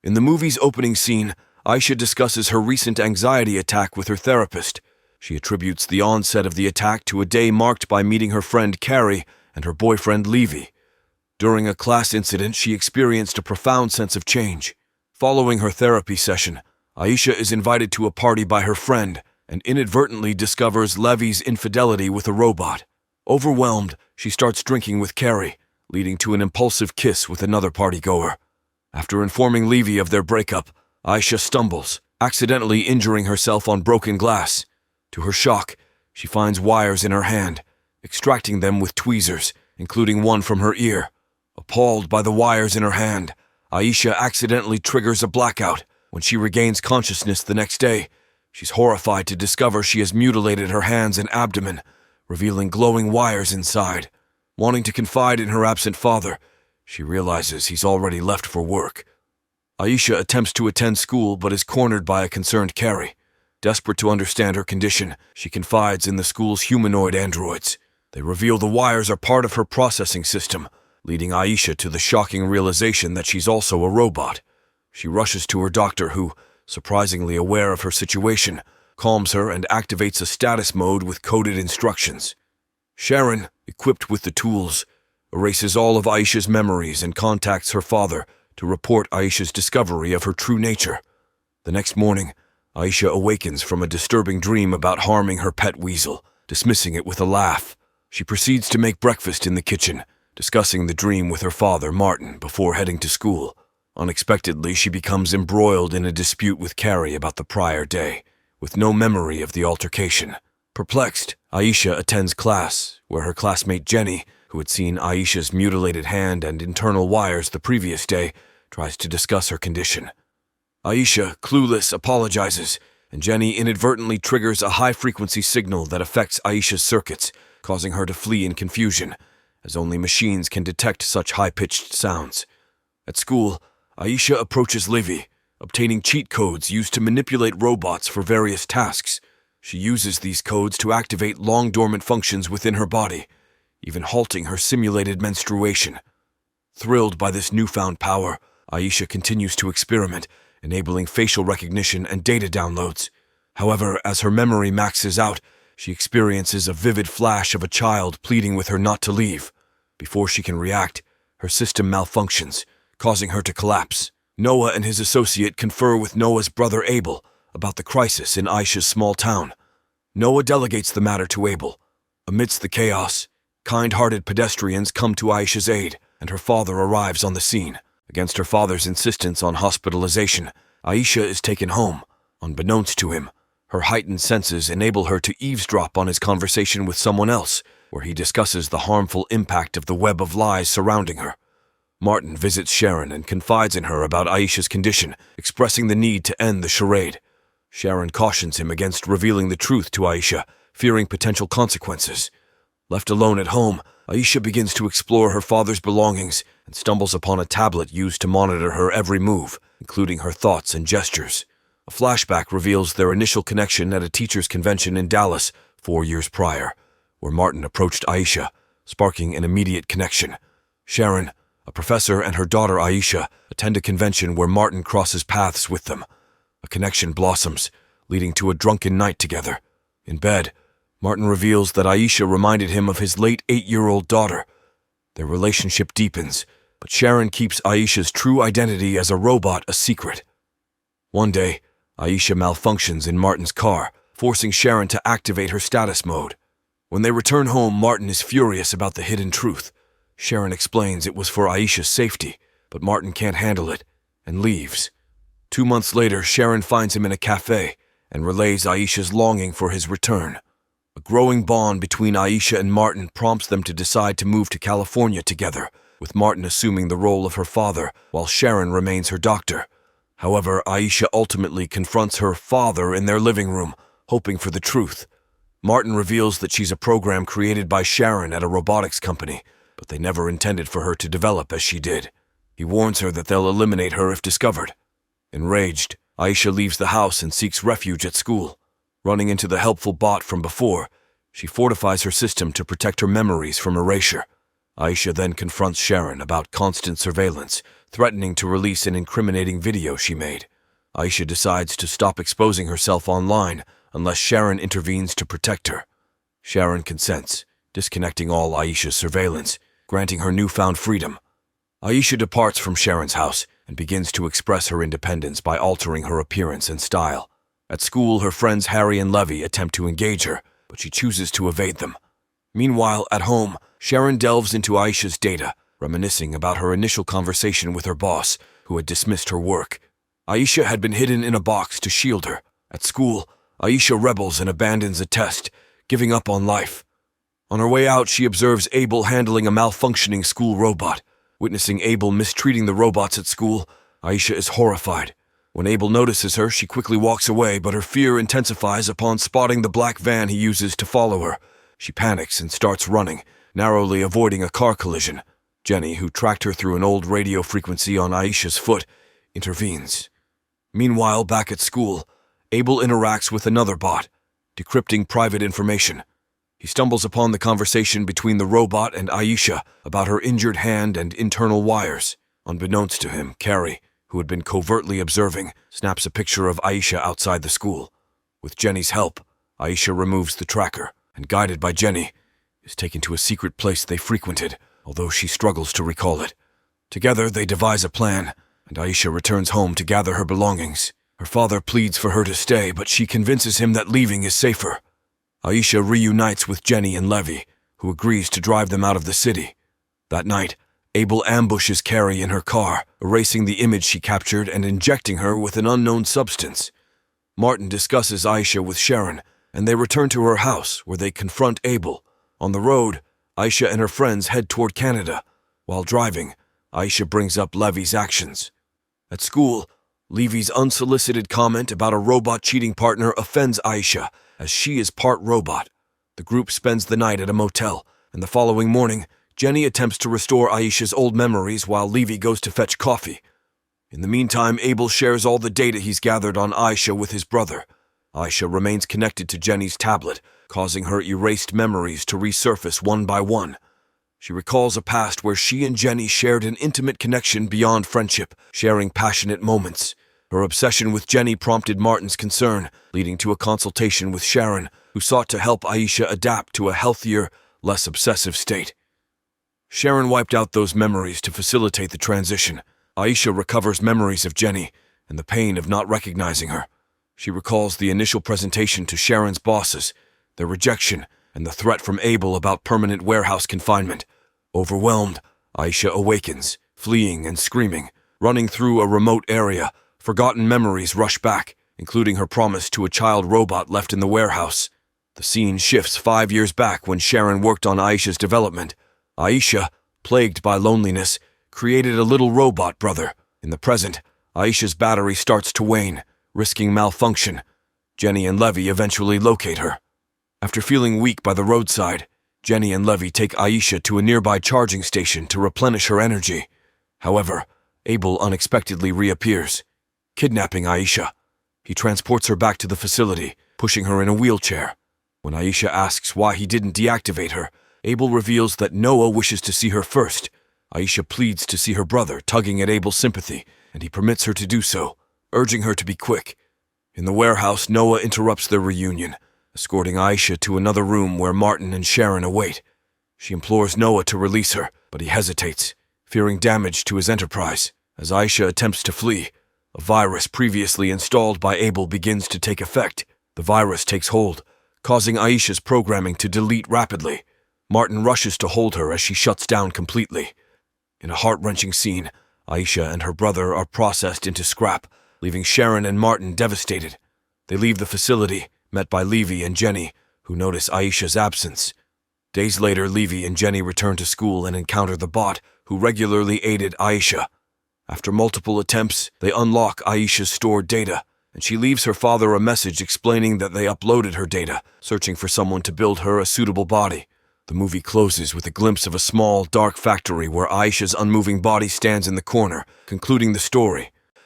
In the movie's opening scene, Aisha discusses her recent anxiety attack with her therapist. She attributes the onset of the attack to a day marked by meeting her friend Carrie and her boyfriend Levy. During a class incident, she experienced a profound sense of change. Following her therapy session, Aisha is invited to a party by her friend and inadvertently discovers Levy's infidelity with a robot. Overwhelmed, she starts drinking with Carrie, leading to an impulsive kiss with another partygoer. After informing Levy of their breakup, Aisha stumbles, accidentally injuring herself on broken glass. To her shock, she finds wires in her hand, extracting them with tweezers, including one from her ear. Appalled by the wires in her hand, Aisha accidentally triggers a blackout. When she regains consciousness the next day, she's horrified to discover she has mutilated her hands and abdomen, revealing glowing wires inside. Wanting to confide in her absent father, she realizes he's already left for work. Aisha attempts to attend school but is cornered by a concerned Carrie. Desperate to understand her condition, she confides in the school's humanoid androids. They reveal the wires are part of her processing system, leading Aisha to the shocking realization that she's also a robot. She rushes to her doctor who, surprisingly aware of her situation, calms her and activates a status mode with coded instructions. Sharon, equipped with the tools, erases all of Aisha's memories and contacts her father to report Aisha's discovery of her true nature. The next morning, Aisha awakens from a disturbing dream about harming her pet weasel, dismissing it with a laugh. She proceeds to make breakfast in the kitchen, discussing the dream with her father, Martin, before heading to school. Unexpectedly, she becomes embroiled in a dispute with Carrie about the prior day, with no memory of the altercation. Perplexed, Aisha attends class, where her classmate Jenny, who had seen Aisha's mutilated hand and internal wires the previous day, tries to discuss her condition. Aisha, clueless, apologizes, and Jenny inadvertently triggers a high-frequency signal that affects Aisha's circuits, causing her to flee in confusion, as only machines can detect such high-pitched sounds. At school, Aisha approaches Levy, obtaining cheat codes used to manipulate robots for various tasks. She uses these codes to activate long-dormant functions within her body, even halting her simulated menstruation. Thrilled by this newfound power, Aisha continues to experiment, enabling facial recognition and data downloads. However, as her memory maxes out, she experiences a vivid flash of a child pleading with her not to leave. Before she can react, her system malfunctions, causing her to collapse. Noah and his associate confer with Noah's brother Abel about the crisis in Aisha's small town. Noah delegates the matter to Abel. Amidst the chaos, kind-hearted pedestrians come to Aisha's aid, and her father arrives on the scene. Against her father's insistence on hospitalization, Aisha is taken home. Unbeknownst to him, her heightened senses enable her to eavesdrop on his conversation with someone else, where he discusses the harmful impact of the web of lies surrounding her. Martin visits Sharon and confides in her about Aisha's condition, expressing the need to end the charade. Sharon cautions him against revealing the truth to Aisha, fearing potential consequences. Left alone at home, Aisha begins to explore her father's belongings and stumbles upon a tablet used to monitor her every move, including her thoughts and gestures. A flashback reveals their initial connection at a teachers' convention in Dallas 4 years prior, where Martin approached Aisha, sparking an immediate connection. Sharon, a professor, and her daughter Aisha attend a convention where Martin crosses paths with them. A connection blossoms, leading to a drunken night together. In bed, Martin reveals that Aisha reminded him of his late 8-year-old daughter. Their relationship deepens, but Sharon keeps Aisha's true identity as a robot a secret. One day, Aisha malfunctions in Martin's car, forcing Sharon to activate her status mode. When they return home, Martin is furious about the hidden truth. Sharon explains it was for Aisha's safety, but Martin can't handle it, and leaves. 2 months later, Sharon finds him in a cafe and relays Aisha's longing for his return. A growing bond between Aisha and Martin prompts them to decide to move to California together, with Martin assuming the role of her father while Sharon remains her doctor. However, Aisha ultimately confronts her father in their living room, hoping for the truth. Martin reveals that she's a program created by Sharon at a robotics company, but they never intended for her to develop as she did. He warns her that they'll eliminate her if discovered. Enraged, Aisha leaves the house and seeks refuge at school. Running into the helpful bot from before, she fortifies her system to protect her memories from erasure. Aisha then confronts Sharon about constant surveillance, threatening to release an incriminating video she made. Aisha decides to stop exposing herself online unless Sharon intervenes to protect her. Sharon consents, disconnecting all Aisha's surveillance, granting her newfound freedom. Aisha departs from Sharon's house and begins to express her independence by altering her appearance and style. At school, her friends Harry and Levy attempt to engage her, but she chooses to evade them. Meanwhile, at home, Sharon delves into Aisha's data, reminiscing about her initial conversation with her boss, who had dismissed her work. Aisha had been hidden in a box to shield her. At school, Aisha rebels and abandons a test, giving up on life. On her way out, she observes Abel handling a malfunctioning school robot. Witnessing Abel mistreating the robots at school, Aisha is horrified. When Abel notices her, she quickly walks away, but her fear intensifies upon spotting the black van he uses to follow her. She panics and starts running, narrowly avoiding a car collision. Jenny, who tracked her through an old radio frequency on Aisha's foot, intervenes. Meanwhile, back at school, Abel interacts with another bot, decrypting private information. He stumbles upon the conversation between the robot and Aisha about her injured hand and internal wires. Unbeknownst to him, Carrie, who had been covertly observing, snaps a picture of Aisha outside the school. With Jenny's help, Aisha removes the tracker, and guided by Jenny, is taken to a secret place they frequented, although she struggles to recall it. Together, they devise a plan, and Aisha returns home to gather her belongings. Her father pleads for her to stay, but she convinces him that leaving is safer. Aisha reunites with Jenny and Levy, who agrees to drive them out of the city. That night, Abel ambushes Carrie in her car, erasing the image she captured and injecting her with an unknown substance. Martin discusses Aisha with Sharon, and they return to her house, where they confront Abel. On the road, Aisha and her friends head toward Canada. While driving, Aisha brings up Levy's actions. At school, Levy's unsolicited comment about a robot cheating partner offends Aisha, as she is part robot. The group spends the night at a motel, and the following morning, Jenny attempts to restore Aisha's old memories while Levy goes to fetch coffee. In the meantime, Abel shares all the data he's gathered on Aisha with his brother. Aisha remains connected to Jenny's tablet, causing her erased memories to resurface one by one. She recalls a past where she and Jenny shared an intimate connection beyond friendship, sharing passionate moments. Her obsession with Jenny prompted Martin's concern, leading to a consultation with Sharon, who sought to help Aisha adapt to a healthier, less obsessive state. Sharon wiped out those memories to facilitate the transition. Aisha recovers memories of Jenny and the pain of not recognizing her. She recalls the initial presentation to Sharon's bosses, their rejection, and the threat from Abel about permanent warehouse confinement. Overwhelmed, Aisha awakens, fleeing and screaming. Running through a remote area, forgotten memories rush back, including her promise to a child robot left in the warehouse. The scene shifts 5 years back when Sharon worked on Aisha's development. Aisha, plagued by loneliness, created a little robot brother. In the present, Aisha's battery starts to wane, risking malfunction. Jenny and Levy eventually locate her. After feeling weak by the roadside, Jenny and Levy take Aisha to a nearby charging station to replenish her energy. However, Abel unexpectedly reappears, kidnapping Aisha. He transports her back to the facility, pushing her in a wheelchair. When Aisha asks why he didn't deactivate her, Abel reveals that Noah wishes to see her first. Aisha pleads to see her brother, tugging at Abel's sympathy, and he permits her to do so, urging her to be quick. In the warehouse, Noah interrupts their reunion, escorting Aisha to another room where Martin and Sharon await. She implores Noah to release her, but he hesitates, fearing damage to his enterprise. As Aisha attempts to flee, a virus previously installed by Abel begins to take effect. The virus takes hold, causing Aisha's programming to delete rapidly. Martin rushes to hold her as she shuts down completely. In a heart-wrenching scene, Aisha and her brother are processed into scrap, leaving Sharon and Martin devastated. They leave the facility, met by Levy and Jenny, who notice Aisha's absence. Days later, Levy and Jenny return to school and encounter the bot, who regularly aided Aisha. After multiple attempts, they unlock Aisha's stored data, and she leaves her father a message explaining that they uploaded her data, searching for someone to build her a suitable body. The movie closes with a glimpse of a small, dark factory where Aisha's unmoving body stands in the corner, concluding the story.